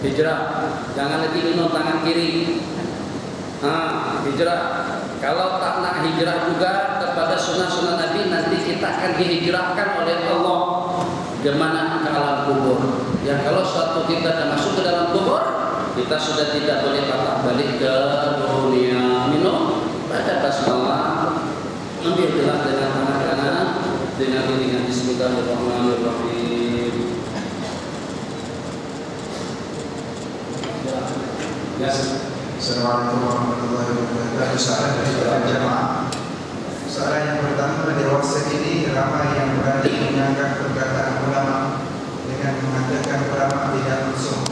hijrah. Jangan lagi minum tangan kiri. Hijrah. Kalau tak nak hijrah juga kepada sunnah-sunnah Nabi, nanti kita akan dihijrahkan oleh Allah kemana? Ke alam kubur. Yang kalau suatu kita dah masuk ke dalam kubur, kita sudah tidak boleh patah balik ke dunia. Minum, baca basmalah, ambil gelas dengan tangan kanan, dengan iringan Bismillahirrahmanirrahim. Assalamualaikum warahmatullahi wabarakatuh. Soalan dari para jamaah. Soalan yang pertama, di WhatsApp ini ramai yang berani menganggap perkataan ulama dengan mengatakan ulama tidak langsung.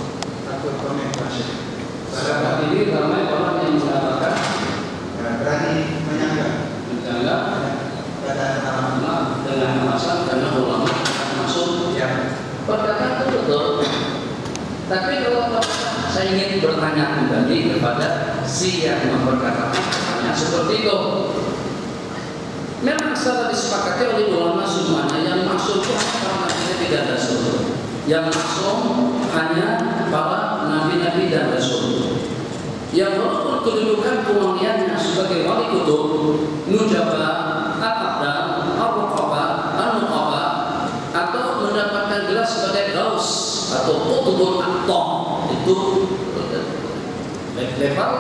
Takut komentar. Saat ini ramai orang yang mengatakan berani menyanggah perkataan ulama dengan alasan karena ulama masuk. Ya. Perkataan itu betul. Tapi kalau saya ingin bertanya kembali kepada si yang memperkatakannya seperti itu. Memang secara disepakati oleh ulama semuanya yang maksud itu para nabi tidak ada rasul. Yang maksud hanya para nabi-nabi dan rasul. Yang walaupun kedudukan kemuliaannya sebagai wali kutub, nujaba, al-abdal, al-ruqaba, al-muqaba, atau mendapatkan gelar sebagai gaus atau kutubul aktom, itu level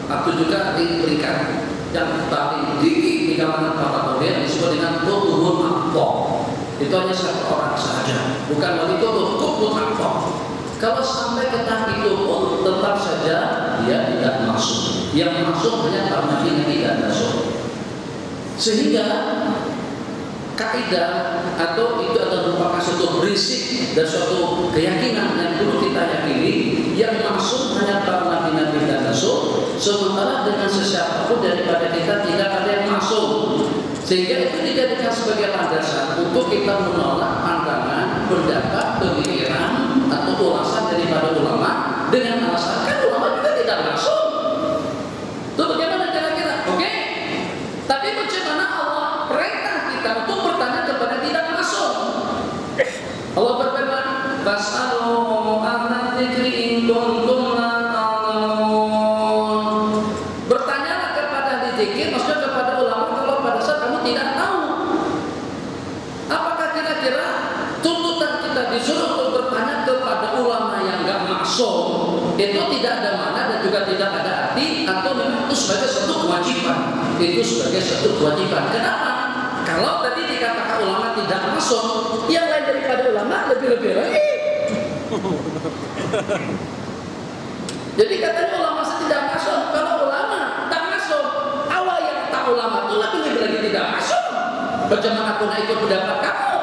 atau juga diberikan yang paling tinggi di kalangan para ulama disebut dengan kutubul aktom. Itu hanya satu orang saja, bukan wali kutub, kutubul aktom. Kalau sampai ke tahap itu pun tetap saja dia tidak masuk. Yang masuk hanya para nabi dan rasul. Sehingga kaidah atau itu adalah merupakan suatu prinsip dan suatu keyakinan yang perlu kita yakini, yang masuk hanya para nabi dan rasul, sementara dengan sesiapapun daripada kita tidak ada yang masuk. Sehingga itu dijadikan sebagai landasan untuk kita menolak pandangan, pendapat, pemikiran atau ulasan daripada ulama dengan alasan kan ulama juga tidak masuk. Itu bagaimana kira-kira? Oke? Tapi bagaimana Allah perintah kita untuk bertanya kepada tidak masuk? Allah berfirman, "Fas'alu ahla dzikri in kuntum la ta'lamun." Bertanyalah kepada ahli zikir, maksudnya kepada ulama kalau pada saat kamu tidak tahu. Apakah kira-kira tuntutan kita disuruh untuk bertanya kepada ulama yang enggak masuk itu tidak ada makna dan juga tidak ada arti, atau memang itu sebagai satu kewajiban? Itu sebagai satu kewajiban. Kenapa? Kalau tadi dikatakan ulama tidak masuk, yang lain daripada ulama lebih-lebih lagi. Jadi katanya ulama tidak masuk, kalau ulama tak masuk, awal yang tak ulama itu lebih-lebih lagi tidak masuk. Bagaimana pun ikut pendapat kamu?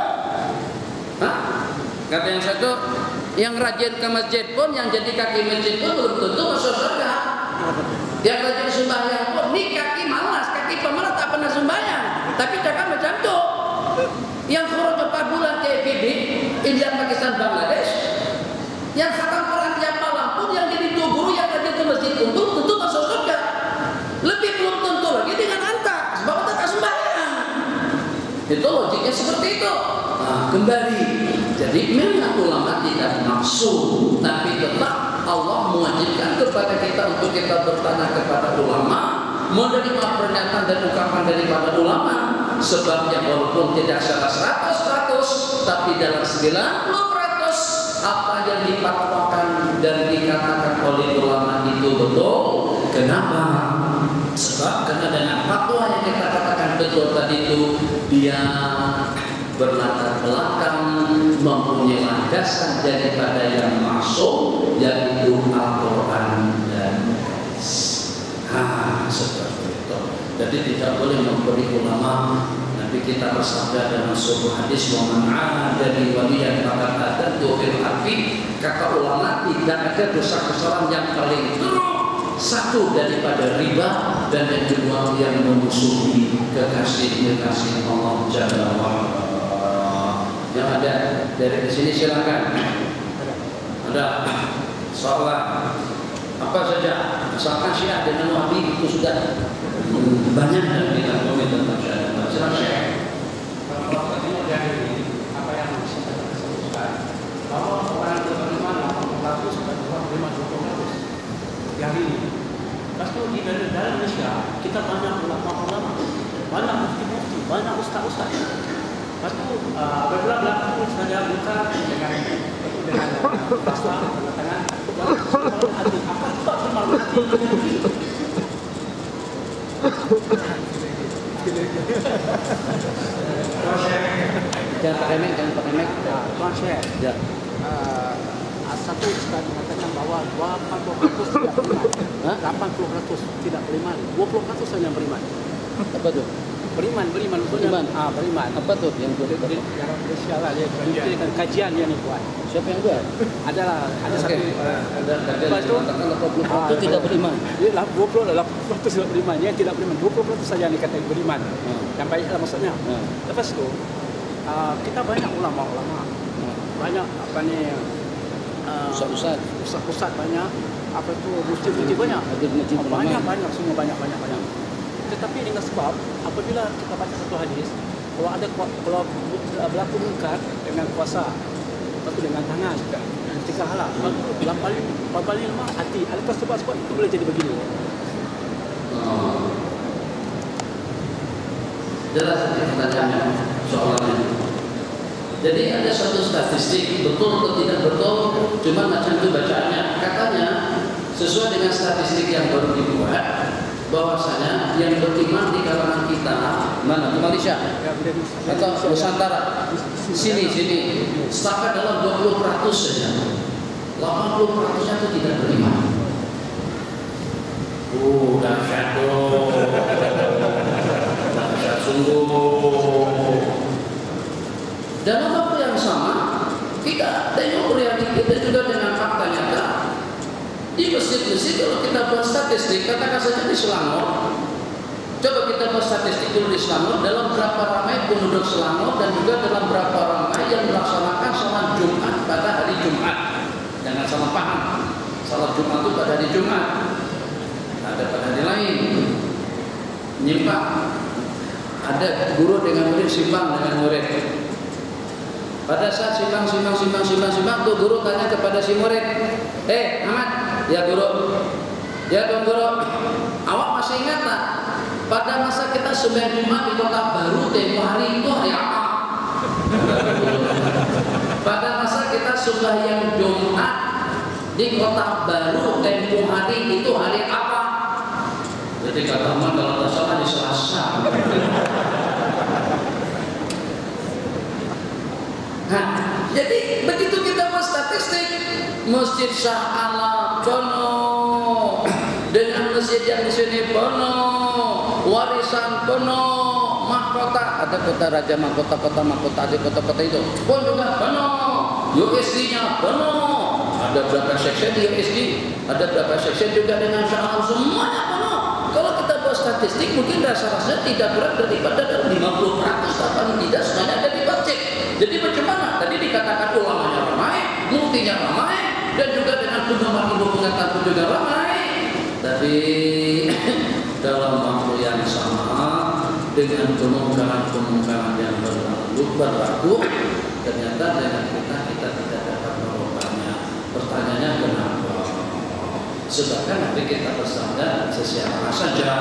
Hah? Kata yang satu, yang rajin ke masjid pun, yang jadi kaki masjid pun belum tentu masuk surga. Yang rajin sembahyang pun, nih kaki malas, kaki pemalas tak pernah sembahyang, tapi cakap macam tu. Yang kurang 4 bulan ke PB, India, Pakistan, Bangladesh, yang khatam Quran tiap malam pun, yang jadi guru yang rajin ke masjid pun belum tentu masuk surga. Lebih belum tentu lagi dengan anta, sebab anta tak sembahyang. Itu logiknya seperti itu. Nah, kembali. Jadi memang ulama tidak maksud, tapi tetap Allah mewajibkan kepada kita untuk kita bertanya kepada ulama, menerima pernyataan dan ungkapan daripada ulama, sebabnya walaupun tidak secara 100%, tapi dalam 90% apa yang dipatwakan dan dikatakan oleh ulama itu betul. Kenapa? Sebab karena dengan fatwa yang kita katakan betul tadi itu, dia berlatar belakang, mempunyai landasan daripada yang masuk, yaitu Al-Quran dan hadis. Seperti itu. Jadi tidak boleh memberi ulama. Nabi kita bersabda dalam sebuah hadis, "Wa man 'adani waliyan faqad adantu bil harbi." Kata ulama, tidak ada dosa kesalahan yang paling teruk satu daripada riba, dan yang kedua yang memusuhi kekasih-kekasih Allah Jalla wa'ala. Yang ada dari sini silakan. Ada soalan apa saja, misalkan Syiah dengan Wahabi itu sudah banyak dan kita komen tentang Syiah. Silakan. Kalau ini dari apa yang bisa kita sebutkan, bahwa orang beriman 80% kita banyak ulama-ulama, banyak mufti-mufti, banyak ustaz-ustaz. Lepas tu apabila berlaku saja buka dengan pasal tangan hati. Apa sebab malu hati? Jangan pakai mic, jangan pakai mic. Tuan Syekh, Ya. satu ustaz mengatakan bahawa 80% tidak beriman. Hah? 80% tidak beriman, 20% saja yang beriman. Apa tuh? Beriman maksudnya. Beriman. Beriman. Apa tuh yang buat itu? Dalam Malaysia lah dia dengan kajian yang ni buat. Siapa yang buat? Ada satu. Ada Lepas tu, mengatakan 80% tidak beriman. Dia 20% tidak beriman, yang tidak beriman 20% saja yang dikatakan beriman. Yang baiklah maksudnya. Lepas tu kita banyak ulama-ulama, banyak apa ni ustaz banyak, apa tu mufti banyak. Banyak semua banyak. Tetapi dengan sebab apabila kita baca satu hadis, kalau berlaku mungkar dengan kuasa, lepas tu dengan tangan, tiga hal, yang paling lemah hati. Adakah sebab itu boleh jadi begini? Jelas pertanyaannya soalannya. Jadi ada satu statistik, betul atau tidak betul, cuma macam itu bacaannya. Katanya sesuai dengan statistik yang baru dibuat, bahwasanya yang beriman di kalangan kita mana? Di Malaysia atau Nusantara? Sini setakat dalam 20% saja. 80% itu tidak beriman. Dahsyat tuh. Dahsyat sungguh. Dalam waktu yang sama, kita tengok realiti kita juga dengan fakta nyata. Di masjid-masjid kalau kita buat statistik, katakan saja di Selangor, coba kita buat statistik dulu di Selangor, dalam berapa ramai penduduk Selangor dan juga dalam berapa ramai yang melaksanakan salat Jumat pada hari Jumat. Jangan salah paham, salat Jumat itu pada hari Jumat, ada pada hari lain. Nyimpang, ada guru dengan murid, simpang dengan murid. Pada saat simpang, tuh guru tanya kepada si murid, Ahmad, ya guru, ya tuan guru, awak masih ingat tak? Pada masa kita sembahyang Jumat di Kota Baru tempo hari itu hari apa? Pada masa kita sembahyang Jumat di Kota Baru tempo hari itu hari apa? Jadi kata teman kalau tak salah di Selasa. Jadi begitu kita buat statistik, Masjid Shah Alam penuh, dengan masjid yang di sini penuh, warisan penuh, mahkota, ada kota raja mahkota, ada kota-kota itu pun juga penuh, USD-nya penuh, ada berapa section di USD, ada berapa section juga dengan Shah Alam, semuanya penuh. Kalau kita buat statistik mungkin rasa-rasa tidak kurang daripada 50% paling tidak semuanya ada di masjid. Jadi bagaimana? Tadi dikatakan ulamanya ramai, muftinya ramai, dan juga dengan penggemar ilmu pengetahuan juga ramai. Tapi dalam waktu yang sama dengan kemungkaran yang berlaku, ternyata dengan kita tidak dapat merubahnya. Pertanyaannya kenapa? Sebabkan nanti kita bersabda sesiapa saja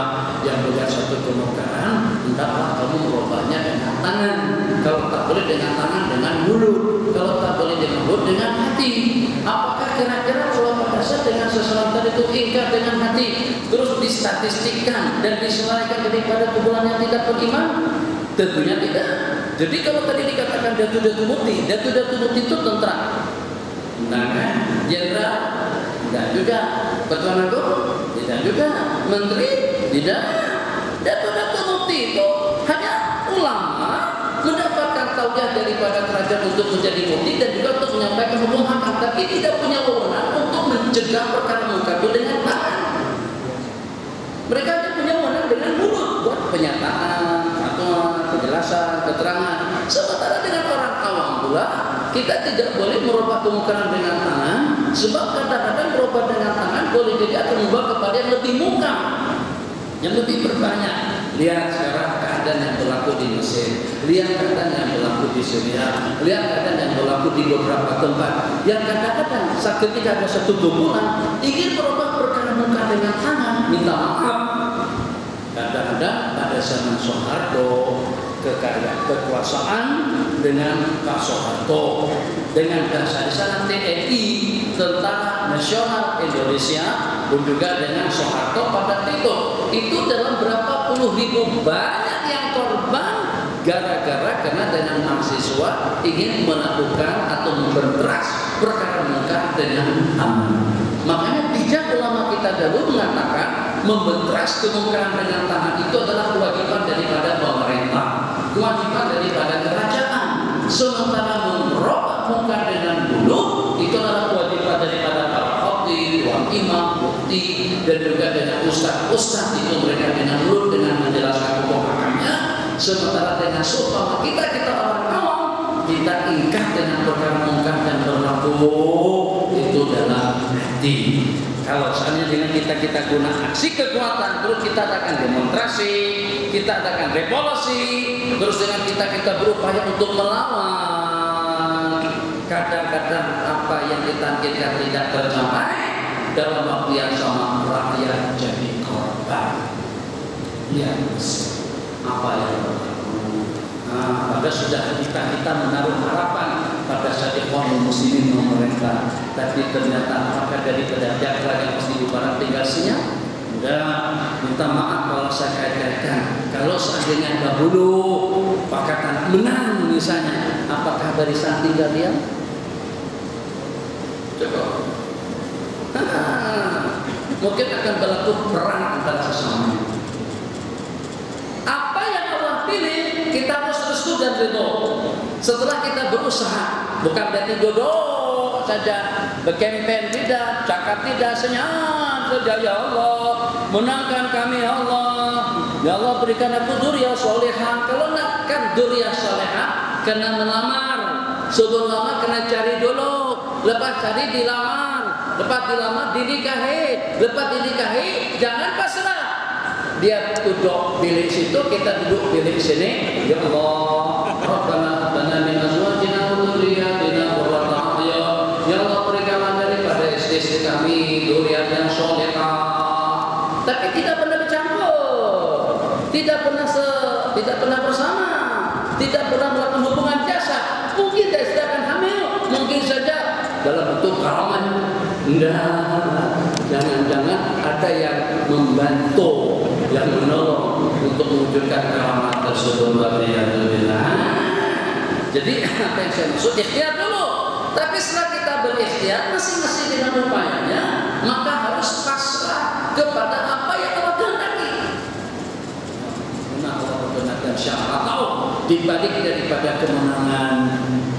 yang melihat satu kemungkaran, hendaklah kamu merubahnya dengan tangan. Kalau tak boleh dengan tangan, dengan mulut. Kalau tak boleh dengan mulut, dengan hati. Apakah kira-kira kalau pada saat dengan seseorang tadi itu ingkar dengan hati, terus distatistikkan dan diselarikan daripada kumpulan yang tidak beriman? Tentunya tidak. Jadi kalau tadi dikatakan datu-datu mufti itu tentara, jenderal, tidak juga. Pertuan Agung, tidak juga. Menteri, tidak. Datu-datu mufti itu hanya ulama mendapatkan tauhid daripada kerajaan untuk menjadi mufti dan juga untuk menyampaikan hukum hakam, tapi tidak punya wewenang untuk mencegah perkara munkar itu dengan tangan. Mereka hanya punya wewenang dengan mulut buat pernyataan, fatwa, penjelasan, keterangan. Sementara dengan orang awam pula, kita tidak boleh merubah kemungkaran dengan tangan, sebab kadang-kadang merubah dengan tangan boleh jadi akan membawa kepada yang lebih munkar, yang lebih berbahaya. Lihat sekarang keadaan yang berlaku di Mesir, lihat keadaan yang berlaku di Syria, lihat keadaan yang berlaku di beberapa tempat. Yang kadang-kadang saat ketika ada satu kumpulan ingin merubah perkara munkar dengan tangan, minta maaf. Kadang-kadang pada zaman Soeharto kekuasaan dengan Pak Soeharto, dengan bahasa di sana TNI, Tentara Nasional Indonesia, dan juga dengan Soeharto pada itu dalam berapa puluh ribu banyak yang korban gara-gara karena dengan mahasiswa ingin melakukan atau memberantas perkara munkar dengan aman. Makanya bijak ulama kita dahulu mengatakan memberantas kemungkaran dengan tangan itu adalah kewajiban daripada pemerintah, kewajiban daripada kerajaan. Sementara merubah mungkar dengan mulut itu adalah kewajiban daripada para khatib, imam, mufti, dan juga dengan ustaz itu mereka dengan mulut dengan menjelaskan hukum hakamnya. Sementara dengan seumpama kita orang awam, kita ingkar dengan perkara mungkar dan berlaku itu dalam hati. Kalau seandainya dengan kita guna aksi kekuatan, terus kita adakan demonstrasi, kita adakan revolusi, terus dengan kita berupaya untuk melawan, kadang-kadang apa yang ditargetkan tidak tercapai, dalam waktu yang sama rakyat jadi korban. Ya, apa yang berlaku? Pada sudah kita menaruh harapan pada saat ikhwan muslimin memerintah, tapi ternyata apakah daripada jaksa yang mesti dibarang tinggal siap? Enggak. Minta maaf kalau saya kait-kaitkan. Kalau seandainya dahulu pakatan menang misalnya, apakah barisan tinggal diam? Coba. Mungkin akan berlaku perang antara sesama. Apa yang Allah pilih kita harus restu dan ridho. Setelah kita berusaha, bukan berarti duduk saja, berkempen tidak, cakap tidak, senyap saja. Ya Allah, menangkan kami ya Allah. Ya Allah, berikan aku dzurriyyah salihah. Kalau nak kan dzurriyyah salihah, kena melamar. Sebelum lama kena cari dulu, lepas cari dilamar, lepas dilamar dinikahi, lepas dinikahi jangan pasrah. Dia duduk bilik situ, kita duduk bilik sini. Ya Allah, Rabbana habna min azwajina wa dzurriyyatina qurrata a'yun. Ya Allah, berikanlah daripada istri kami dzurriyyah yang salehah. Tapi tidak pernah bercampur, tidak pernah bersama, tidak pernah melakukan hubungan jasad. Mungkin dia sedang hamil, mungkin saja dalam bentuk karaman. Jangan-jangan ada yang membantu, yang menolong untuk mewujudkan karamat tersebut. Jadi apa yang saya maksud, ikhtiar dulu. Tapi setelah kita berikhtiar masing-masing dengan upayanya, maka harus pasrah kepada apa yang Allah kehendaki. Karena Allah berkehendak, siapa tahu di balik daripada kemenangan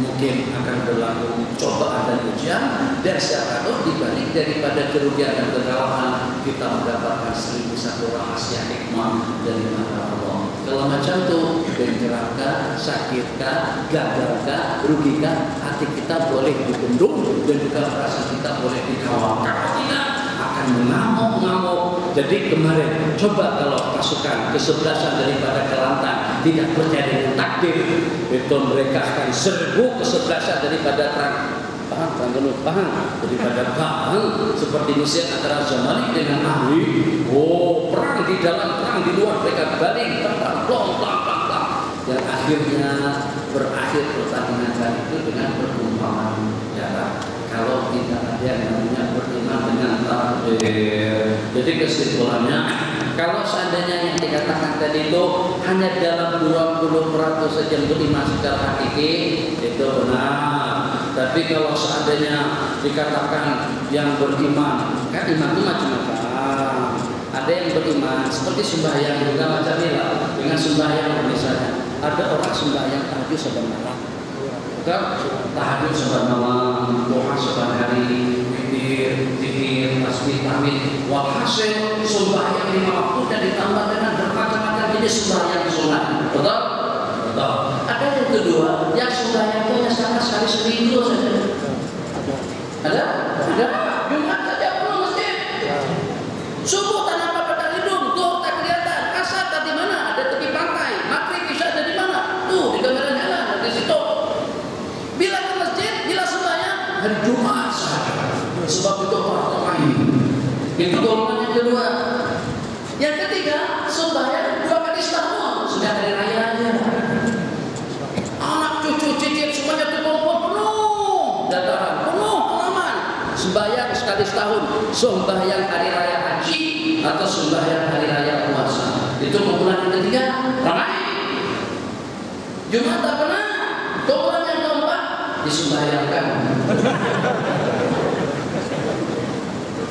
mungkin akan berlaku cobaan dan ujian, dan siapa tahu di balik daripada kerugian dan kekalahan kita mendapatkan 1001 rahasia hikmah dari mata Allah. Kalau macam itu, bengkerakah, sakitkah, gagalkah, rugikah, hati kita boleh dibendung dan juga perasaan kita boleh dikawal. Kalau tidak, akan mengamuk-ngamuk. Jadi kemarin coba kalau pasukan kesebelasan daripada Kelantan tidak percaya dengan takdir, itu mereka akan serbu kesebelasan daripada paham daripada paham seperti Mesir antara Zamani dengan Ahli. Perang di dalam, perang di luar, mereka baling tentang dan akhirnya berakhir pertandingan kali itu dengan pertumpahan darah. Kalau tidak ada yang namanya beriman dengan takdir. Jadi kesimpulannya, kalau seandainya yang dikatakan tadi itu hanya dalam 20% saja beriman secara hakiki, itu benar. Tapi kalau seandainya dikatakan yang beriman, kan iman itu macam-macam. Ada yang beriman seperti sembahyang juga macam-macam. Dengan sembahyang misalnya, ada orang sembahyang tahajud saban malam, bukan tahajud saban malam, doa saban hari, zikir, tasbih, tahmid, walhasil sembahyang 5 waktu dan ditambah dengan bermacam-macam jenis sembahyang sunat. Betul? Betul. Ada yang kedua, yang sembahyang itu hanya sekali seminggu saja. Ada? Jumat saja pulang masjid. Subuh tak nampak pada hidung, zuhur tak kelihatan, asar tak di mana, ada tepi pantai, maghrib isya ada di mana? Tuh di kamera nyala di situ. Bila ke masjid, bila sembahyang hari Jumat saja. Sebab itu orang lain. Itu golongan yang kedua. Yang ketiga, sembahyang 2 kali setahun, sudah hari rayanya. Anak cucu cicit semuanya terkumpul penuh dataran, penuh halaman. Sembahyang sekali setahun, sembahyang hari raya haji atau sembahyang hari raya puasa. Itu kumpulan yang ketiga, ramai. Jumat tak pernah. Kumpulan yang keempat disembahyangkan.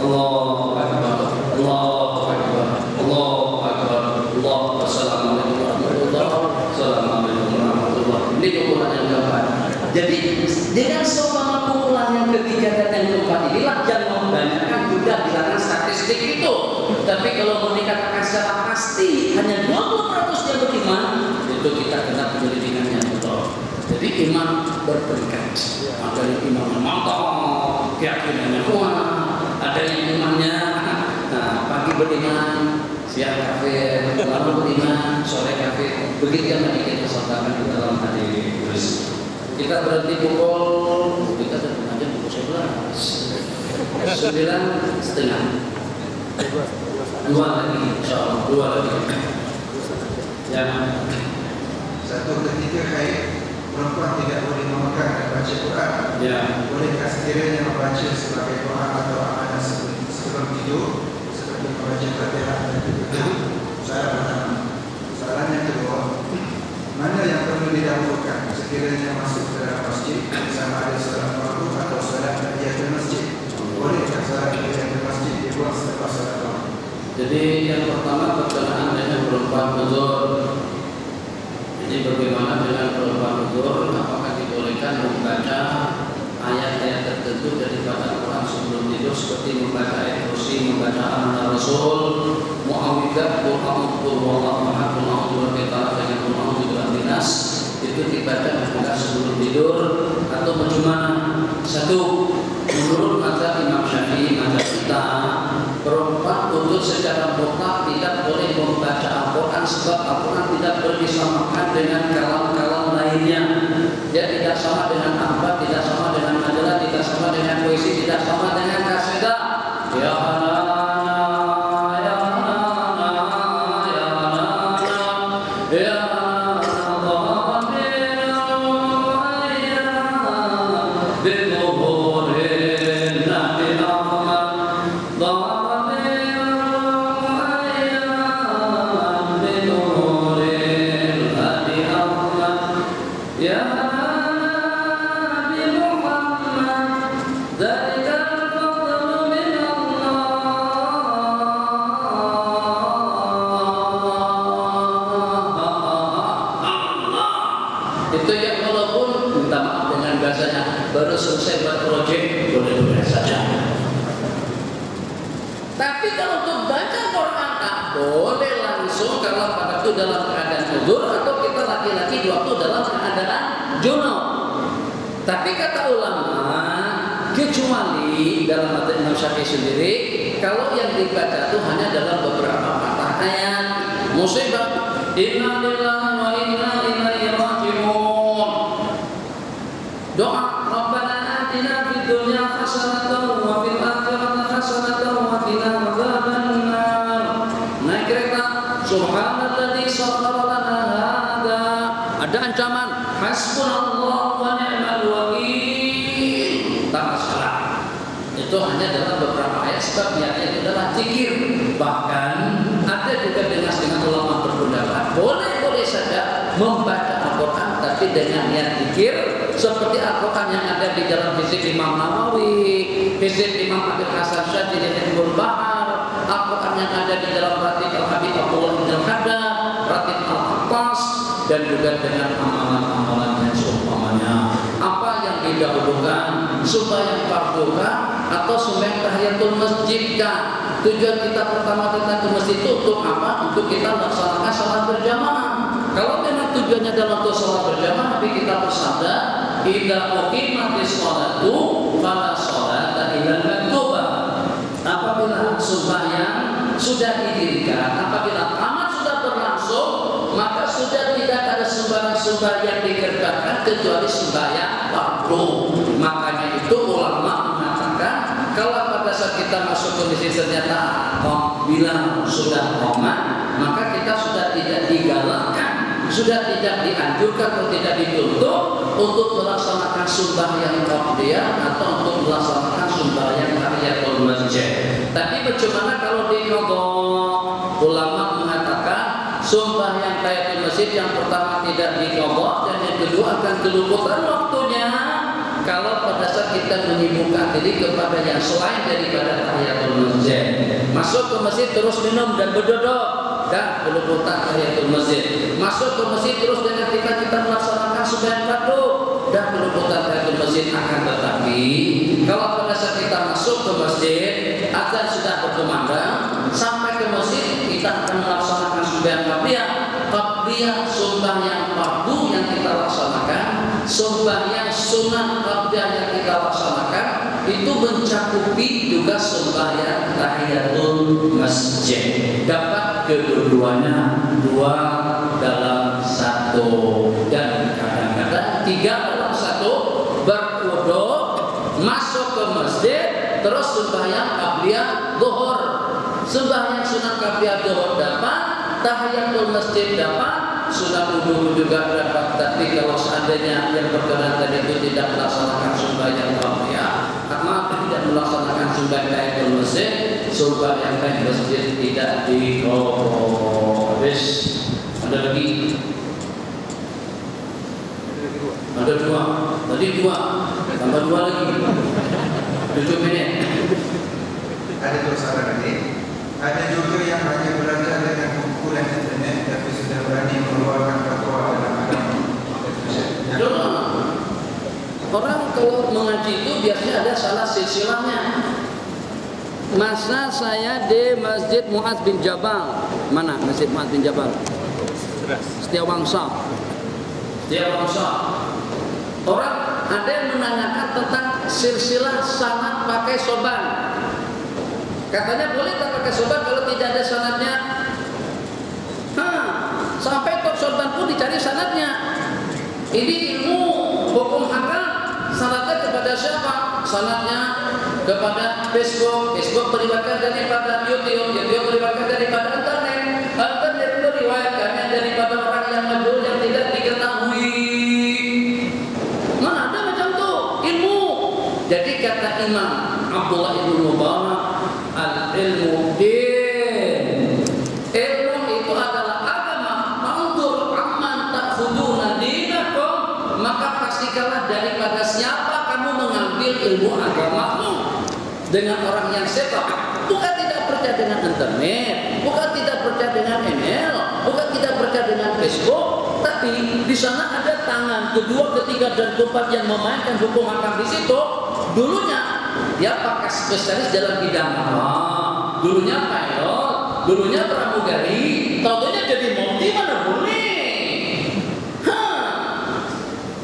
Allahu Akbar, Allahu Akbar, Allahu Akbar, Allahu Assalamualaikum warahmatullahi. Ini kumpulan yang keempat. Jadi dengan seumpama kumpulan yang ketiga dan yang keempat inilah yang membanyakan juga bilangan statistik itu. Tapi kalau mau dikatakan secara pasti hanya 20% yang beriman, itu kita kena penyelidikannya betul. Jadi iman berperingkat. Ada yang imannya mantap, keyakinannya kuat, ada yang imannya pagi beriman, siang kafir, malam beriman, sore kafir. Begitu yang tadi kita sampaikan di dalam hadis. Kita berhenti pukul, kita aja pukul 9:30. 2 lagi, insyaallah 2 lagi. Ya. Satu ketika haid, perempuan tidak boleh memegang dan baca Quran. Ya. Bolehkah sekiranya membaca sebagai doa atau amalan sebelum tidur, seperti membaca Fatihah dan Al-Fatihah? Soalan pertama. Soalan yang kedua, mana yang perlu didahulukan sekiranya masuk ke dalam masjid, sama ada salat fardu atau salat tahiyatul masjid? Bolehkah salat tahiyatul masjid dibuat selepas salat fardu? Jadi yang pertama berkenaan dengan perempuan uzur. Jadi bagaimana dengan perempuan uzur? Apakah dibolehkan membaca ayat-ayat tertentu daripada Al-Quran sebelum tidur, seperti membaca ayat kursi, membaca amanah Rasul, muawwidzat, qul a'udzu wallahu ahad, qul a'udzu birabbil falaq, qul a'udzu birabbin nas, itu dibaca apakah sebelum tidur atau bagaimana? Satu, menurut mazhab Imam Syafi'i, mazhab kita, perempuan uzur secara mutlak tidak boleh membaca Al-Quran sebab Al-Quran tidak boleh disamakan dengan kalam-kalam lainnya. Dia tidak sama dengan akhbar, tidak sama dengan majalah, tidak sama dengan puisi, tidak sama dengan kasida. Ya nana, ya nana, ya nana, ya itu yang walaupun minta maaf dengan bahasanya baru selesai buat proyek boleh saja. Tapi kalau untuk baca Quran tak boleh langsung kalau pada itu dalam keadaan uzur atau kita laki-laki di waktu dalam keadaan junub. Tapi kata ulama kecuali dalam mazhab Imam Syafi'i sendiri kalau yang dibaca itu hanya dalam beberapa patah ayat musibah inna lillahi wa inna ilaihi raji'un. Doa Rabbana atina fid dunya hasanatan wa fil akhirati hasanatan wa qina adzabannar. Naik kereta subhanalladzi sakhkhara lana hada. Ada ancaman hasbunallahu wa ni'mal wakil. Tak masalah. Itu hanya dalam beberapa ayat sebab niatnya itu adalah zikir. Bahkan ada juga dengan ulama berpendapat boleh saja membaca Al-Quran tapi dengan niat zikir seperti Al-Quran yang ada di dalam hizib Imam Nawawi, hizib Imam Abil Hasan Syadzili Hizbul Bahar, Al-Quran yang ada di dalam Ratib Al-Habib Abdullah bin Al-Haddad, Ratib Al-Qattas, dan juga dengan amalan-amalan yang seumpamanya. Apa yang didahulukan, supaya fardukan atau sembahyang tahiyatul masjidkan? Tujuan kita pertama kita ke masjid itu untuk apa? Untuk kita melaksanakan salat berjamaah. Kalau memang tujuannya adalah untuk salat berjamaah, Nabi kita bersabda, "Idza uqimatis sholatu fala sholata illa maktubah." Apabila sembahyang sudah didirikan, apabila qamat sudah berlangsung, maka sudah tidak ada sembahyang yang dikerjakan kecuali sembahyang fardu. Makanya itu ulama mengatakan kalau pada saat kita masuk ke masjid ternyata bilang sudah qomat, maka kita sudah tidak digalakkan, sudah tidak dianjurkan atau tidak dituntut untuk melaksanakan sembahyang qabliyah atau untuk melaksanakan sembahyang tahiyatul masjid. Tapi bagaimana kalau diqadha? Ulama mengatakan sembahyang tahiyatul masjid yang pertama tidak diqadha dan yang kedua akan kelupaan waktunya kalau pada saat kita menyibukkan diri kepada yang selain daripada tahiyatul masjid. Masuk ke masjid terus minum dan berdodok, dan kelupaan tahiyatul masjid. Masuk ke masjid terus dengan kita melaksanakan sembahyang fardu, dan kelupaan tahiyatul masjid. Akan tetapi kalau pada saat kita masuk ke masjid azan sudah berkumandang, sampai ke masjid kita akan melaksanakan sembahyang qabliyah, sembahyang fardu yang kita laksanakan, sembahyang sunat qabliyah yang kita laksanakan, itu mencakupi juga sembahyang tahiyatul masjid. Dapat kedua-duanya, dua dalam satu, dan kadang-kadang tiga dalam satu. Berwudu, masuk ke masjid, terus sembahyang qabliyah zuhur, sembahyang sunat qabliyah zuhur dapat, tahiyatul masjid dapat, sunat wudu juga dapat. Tapi kalau seandainya yang berkenan tadi itu tidak melaksanakan sembahyang qabliyah, karena tidak melaksanakan sembahyang tahiyatul masjid, sembahyang tahiyatul masjid tidak diqadha. Habis. Ada lagi? Ada dua. Tadi dua, tambah dua lagi. 7 menit. Ada dua saran ini. Ada juga yang hanya belajar dengan buku dan internet, tapi sudah berani mengeluarkan fatwa dalam agama. Orang kalau mengaji itu biasanya ada salah silsilahnya. Masa saya di Masjid Mu'adz bin Jabal. Mana Masjid Mu'adz bin Jabal? Setiawangsa. Orang ada yang menanyakan tentang silsilah sanad pakai soban. Katanya boleh tak pakai soban kalau tidak ada sanadnya. Sampai top sorban pun dicari sanadnya. Ini ilmu hukum hakam. Sanadnya kepada siapa? Sanadnya kepada Facebook. Facebook meriwayatkan daripada YouTube. YouTube meriwayatkan daripada internet. Internet meriwayatkannya daripada orang yang majhul yang tidak diketahui. Mana ada macam tu ilmu. Jadi kata Imam Abdullah ibn Mubarak, al-ilmu din. Ilmu itu adalah agama. Manzur amman ta'khuduna dinakum, maka pastikanlah daripada siapa kamu mengambil ilmu agamamu. Dengan orang yang sepak, bukan tidak percaya dengan internet, bukan tidak percaya dengan email, bukan tidak percaya dengan Facebook, tapi di sana ada tangan kedua, ketiga, dan keempat yang memainkan hukum hakam di situ. Dulunya dia pakai spesialis dalam bidang apa? Dulunya pilot, dulunya pramugari, tahunya jadi mufti, mana boleh?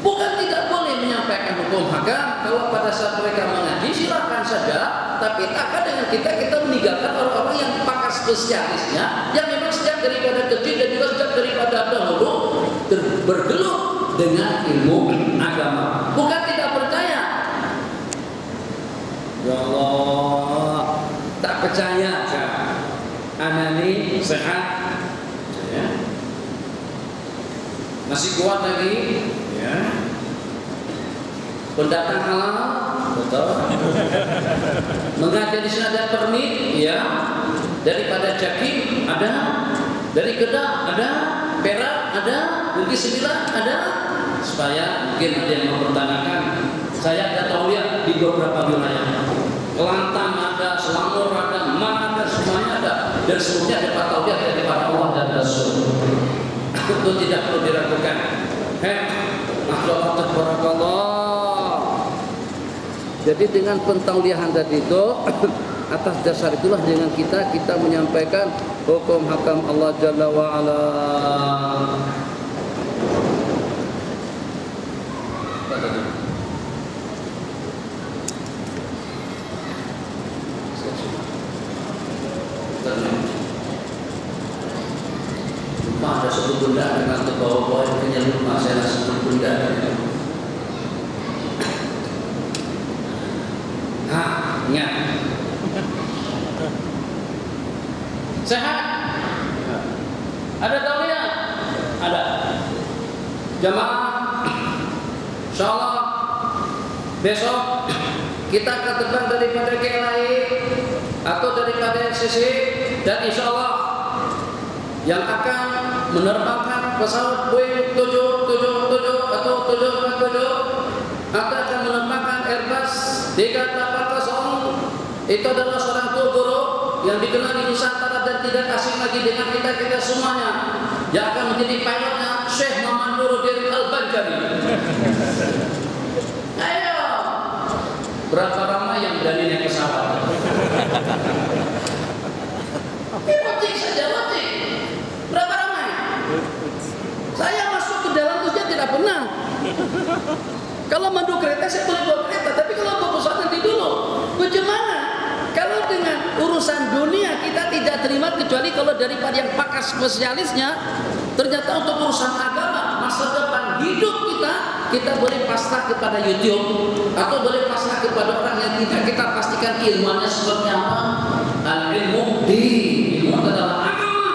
Bukan tidak boleh menyampaikan hukum hakam. Kalau pada saat mereka mengaji silahkan saja, tapi takkan dengan kita meninggalkan orang-orang yang pakai spesialisnya, yang memang sejak daripada kecil dan juga sejak daripada dahulu bergelut dengan ilmu agama. Bukan tidak percaya. Ya Allah, tak percaya kan? Anani sehat, ya. Masih kuat lagi, ya. Pendatang halal, betul. Mengajar di sini ada permit, ya. Daripada Jakim ada, dari Kedah ada, Perak ada, Bugis 9 ada. Supaya mungkin ada yang mempertanyakan, saya ada tauliah di beberapa wilayah. Kelantan ada, Selangor ada, mana ada, semuanya ada. Dan semuanya dapat tauliah daripada Allah dan Rasul. Itu tidak perlu diragukan. Jadi dengan pentauliahan tadi itu, atas dasar itulah dengan kita menyampaikan hukum hakam Allah Jalla wa Ala. Lupa ada satu benda dengan terbawa-bawa yang punya lupa, saya sebut benda. Ingat, Sehat? Ada tauliah? Ada. Jamaah, insyaallah besok kita akan terbang daripada KLAI atau daripada NCC, dan insyaallah yang akan menerbangkan pesawat Boeing 777 atau 747 akan menerbangkan Airbus 380. Itu adalah seorang guru yang dikenal di Nusantara dan tidak asing lagi dengan kita semuanya, yang akan menjadi pilotnya Syekh Muhammad Nuruddin Al-Banjari. Ayo, berapa ramai yang berani naik pesawat? Lonceng saja, lonceng. Berapa ramai? Saya masuk ke dalam saja tidak pernah. Kalau mandu kereta saya boleh bawa kereta, tapi kalau bawa pesawat nanti dulu. Bagaimana? Kalau dengan urusan dunia kita tidak terima, kecuali kalau daripada yang pakar spesialisnya. Ternyata untuk urusan agama, masa depan hidup kita boleh pasrah kepada YouTube atau boleh pasrah kepada orang yang tidak kita pastikan ilmunya seperti apa. Al-ilmu ilmu adalah agama.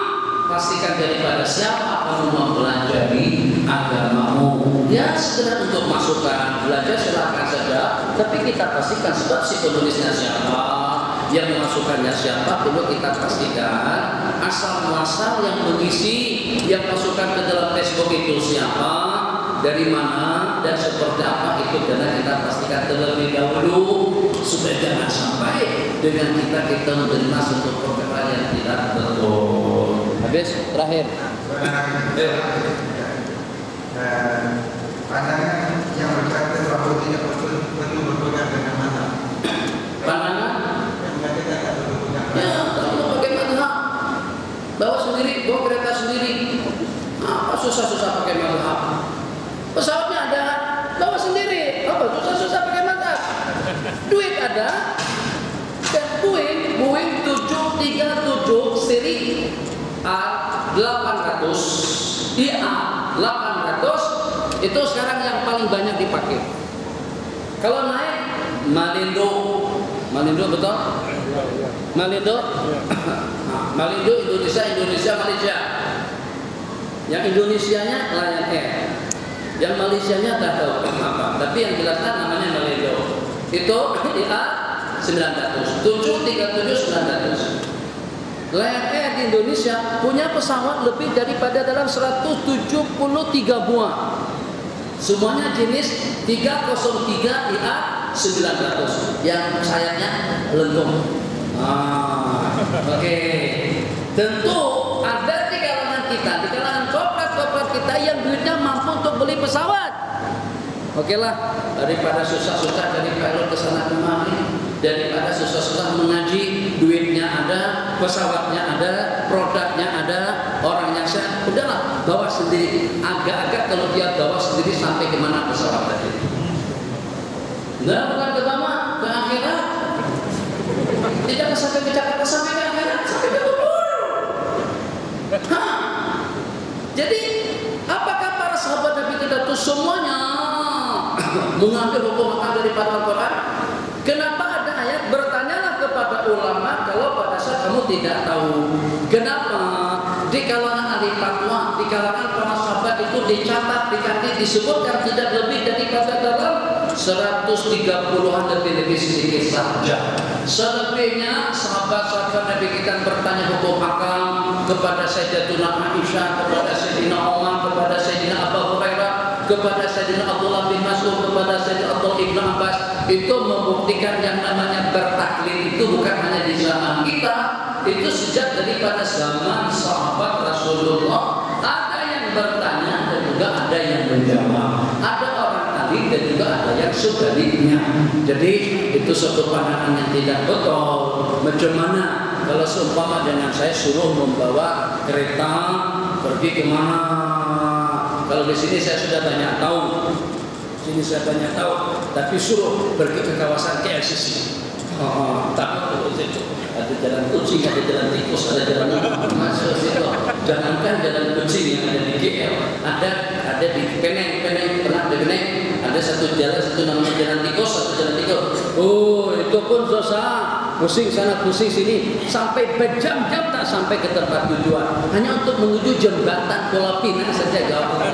Pastikan daripada siapa kamu mempelajari agamamu. Ya sekedar untuk masukan, belajar silakan saja, tapi kita pastikan sebab si penulisnya siapa, yang memasukkannya siapa, perlu kita pastikan. Asal muasal yang mengisi, yang masukkan ke dalam Facebook itu siapa, dari mana, dan seperti apa itu, karena kita pastikan terlebih dahulu supaya jangan sampai dengan kita menerima suatu perkara yang tidak betul. Habis terakhir. Pandangan yang berkata bahwa tidak perlu berpegang dengan mata. Pandangan yang mengatakan tak perlu berpegang. Ya, tak perlu pakai mazhab. Bawa sendiri, bawa kereta sendiri. Apa susah-susah pakai mazhab? Pesawatnya ada, bawa sendiri. Apa susah-susah pakai mazhab? Duit ada. Dan Boeing 737 seri A800 IA800 itu sekarang yang paling banyak dipakai. Kalau naik Malindo betul? Malindo Indonesia Malaysia. Yang Indonesianya Lion Air, yang Malaysianya tak tahu apa, tapi yang jelaskan namanya Malindo. Itu IA900 737-900. Lion Air di Indonesia punya pesawat lebih daripada dalam 173 buah. Semuanya jenis 303 IA900 yang sayapnya lengkung. Oke. Tentu ada di kalangan kita, di kalangan korporat kita yang duitnya mampu untuk beli pesawat. Oke lah, daripada susah-susah dari pilot ke sana kemari, daripada susah-susah mengaji, duitnya ada, pesawatnya ada, produknya ada, orangnya sehat, udahlah bawa sendiri. Agak-agak kalau dia bawa sendiri sampai kemana pesawat tadi? Nah, bukan ke bawah, ke akhirat. Tidak sampai ke Jakarta, sampai ke akhirat, sampai ke kubur. Jadi, apakah para sahabat Nabi kita itu semuanya mengambil hukum akal daripada Al-Quran? Kenapa ada ayat bertanyalah kepada ulama kalau pada saat kamu tidak tahu? Kenapa di kalangan ahli fatwa, di kalangan para sahabat itu dicatat, disebutkan tidak lebih daripada dalam 130-an lebih sedikit saja. Selebihnya sahabat-sahabat Nabi kita bertanya hukum akal kepada Sayyidatuna Aisyah, kepada Sayyidina Umar, kepada Sayyidina Abu Hurairah, kepada Sayyidina Abdullah bin Mas'ud, kepada Sayyidina Abdullah bin Abbas. Itu membuktikan yang namanya bertaklid itu bukan hanya di zaman kita, itu sejak daripada zaman sahabat Rasulullah. Ada yang bertanya dan juga ada yang menjawab. Ada orang ahli dan juga ada yang sebaliknya. Jadi itu suatu pandangan yang tidak betul. Macam mana kalau seumpama dengan saya suruh membawa kereta pergi kemana? Kalau di sini saya sudah banyak tahu. Tapi suruh pergi ke kawasan KLCC. Tak itu ada jalan kucing, ada jalan tikus, ada jalan masuk situ. Jangankan jalan kucing yang ada di KL, ada di Peneng pernah di Peneng ada satu jalan, satu namanya jalan tikus, satu jalan tikus. Oh itu pun susah. pusing sana pusing sini, sampai berjam-jam tak sampai ke tempat tujuan, hanya untuk menuju jembatan Pulau Pinang saja jauh.